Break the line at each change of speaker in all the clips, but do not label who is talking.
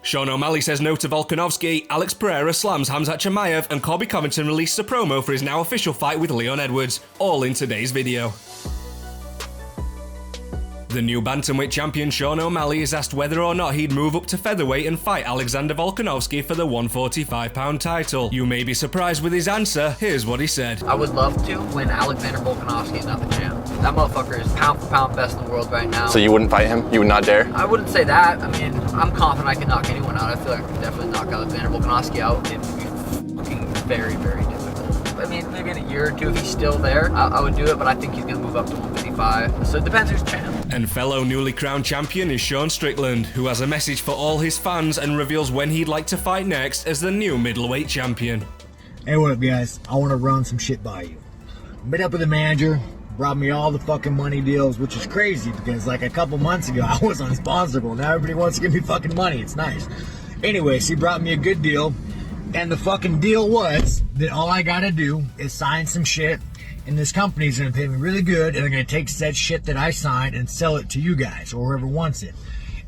Sean O'Malley says no to Volkanovski, Alex Pereira slams Khamzat Chimaev, and Colby Covington released a promo for his now official fight with Leon Edwards, all in today's video. The new bantamweight champion Sean O'Malley is asked whether or not he'd move up to featherweight and fight Alexander Volkanovski for the 145-pound title. You may be surprised with his answer, here's what he said.
I would love to when Alexander Volkanovski is not the champ. That motherfucker is pound for pound best in the world right now.
So you wouldn't fight him? You would not dare?
I wouldn't say that. I mean, I'm confident I can knock anyone out. I feel like I can definitely knock Alexander Volkanovski out. It would be fucking very, very difficult. I mean, maybe in a year or two, if he's still there, I would do it, but I think he's going to move up to 155. So it depends who's champ.
And fellow newly crowned champion is Sean Strickland, who has a message for all his fans and reveals when he'd like to fight next as the new middleweight champion.
Hey, what up, guys? I want to run some shit by you. Met up with the manager, brought me all the fucking money deals, which is crazy because like a couple months ago, I was unsponsorable. Now everybody wants to give me fucking money. It's nice. Anyways, he brought me a good deal. And the fucking deal was that all I gotta do is sign some shit, and this company's gonna pay me really good, and they're gonna take said shit that I signed and sell it to you guys, or whoever wants it.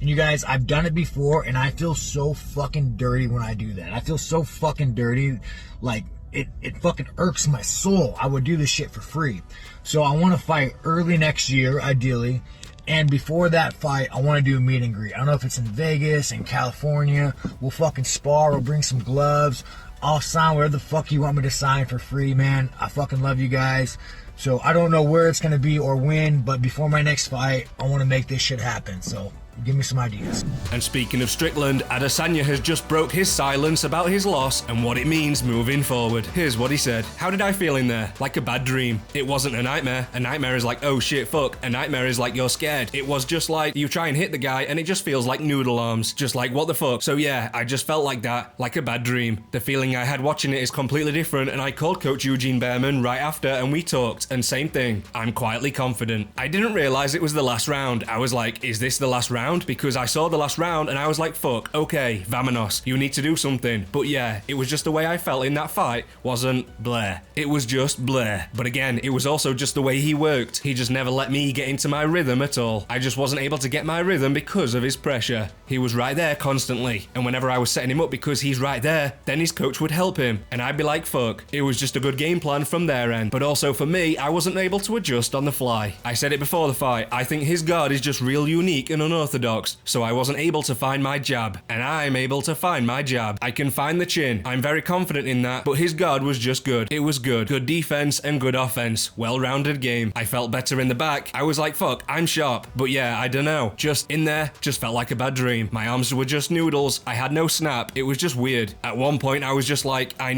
And you guys, I've done it before, and I feel so fucking dirty when I do that. I feel so fucking dirty, like, it fucking irks my soul. I would do this shit for free. So I wanna fight early next year, ideally. And before that fight, I want to do a meet and greet. I don't know if it's in Vegas, in California. We'll fucking spar. We'll bring some gloves. I'll sign whatever the fuck you want me to sign for free, man. I fucking love you guys. So I don't know where it's going to be or when, but before my next fight, I want to make this shit happen. So give me some ideas.
And speaking of Strickland, Adesanya has just broke his silence about his loss and what it means moving forward. Here's what he said. How did I feel in there? Like a bad dream. It wasn't a nightmare. A nightmare is like, oh shit, fuck. A nightmare is like you're scared. It was just like you try and hit the guy and it just feels like noodle arms. Just like, what the fuck? So yeah, I just felt like that. Like a bad dream. The feeling I had watching it is completely different, and I called Coach Eugene Behrman right after and we talked, and same thing. I'm quietly confident. I didn't realize it was the last round. I was like, is this the last round? Because I saw the last round and I was like, fuck, okay, vamonos, you need to do something. But yeah, it was just the way I felt in that fight wasn't bleh. It was just bleh. But again, it was also just the way he worked. He just never let me get into my rhythm at all. I just wasn't able to get my rhythm because of his pressure. He was right there constantly. And whenever I was setting him up because he's right there, then his coach would help him. And I'd be like, fuck. It was just a good game plan from their end. But also for me, I wasn't able to adjust on the fly. I said it before the fight. I think his guard is just real unique and unorthodox. So I wasn't able to find my jab, and I'm able to find my jab. I can find the chin. I'm very confident in that, but his guard was just good. It was good. Good defense and good offense. Well-rounded game. I felt better in the back. I was like, fuck, I'm sharp. But yeah, I don't know. Just in there, just felt like a bad dream. My arms were just noodles. I had no snap. It was just weird. At one point, I was just like, I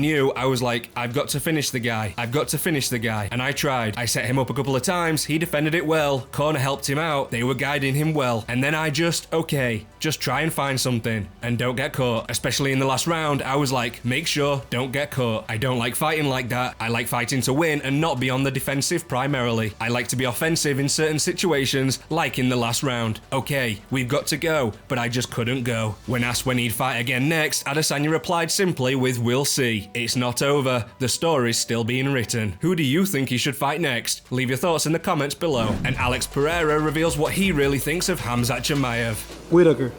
was like, I've got to finish the guy. I've got to finish the guy. And I tried. I set him up a couple of times. He defended it well. Corner helped him out. They were guiding him well. And then I just, okay, just try and find something and don't get caught. Especially in the last round, I was like, make sure, don't get caught. I don't like fighting like that. I like fighting to win and not be on the defensive primarily. I like to be offensive in certain situations, like in the last round. Okay, we've got to go, but I just couldn't go. When asked when he'd fight again next, Adesanya replied simply with, we'll see. It's not over. The story's still being written. Who do you think he should fight next? Leave your thoughts in the comments below. And Alex Pereira reveals what he really thinks of Khamzat Chimaev.
Whitaker.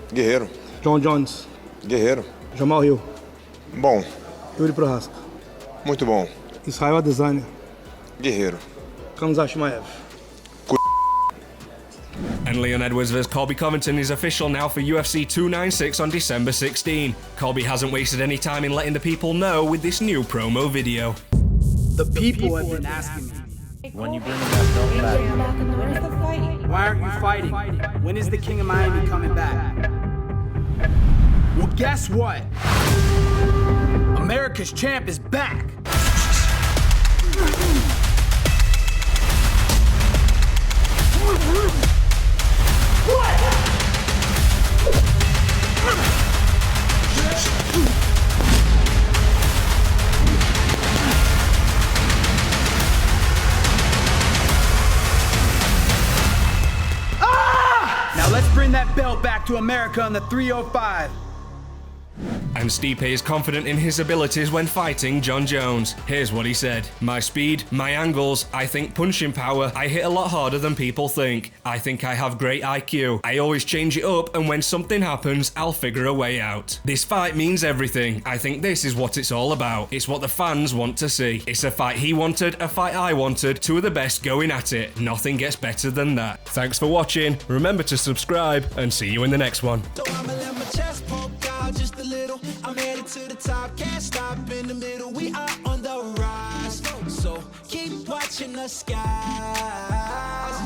Guerreiro.
Jon Jones.
Guerreiro.
Jamal Hill.
Bom.
Yuri Prohaska.
Muito bom.
Israel Adesanya.
Guerreiro.
Khamzat Chimaev.
And Leon Edwards vs Colby Covington is official now for UFC 296 on December 16. Colby hasn't wasted any time in letting the people know with this new promo video.
The people have been asking me,
when you bring that belt back,
where's the fight? Why aren't you fighting? When is the King of Miami coming back? Well, guess what? America's champ is back. Now let's bring that belt back to America on the 305.
And Stipe is confident in his abilities when fighting Jon Jones. Here's what he said. My speed, my angles, I think punching power, I hit a lot harder than people think. I think I have great IQ. I always change it up, and when something happens, I'll figure a way out. This fight means everything. I think this is what it's all about. It's what the fans want to see. It's a fight he wanted, a fight I wanted, two of the best going at it. Nothing gets better than that. Thanks for watching. Remember to subscribe, and see you in the next one.
So I'ma let my chest poke out just a little. I'm headed to the top, can't stop in the middle. We are on the rise, so keep watching the sky.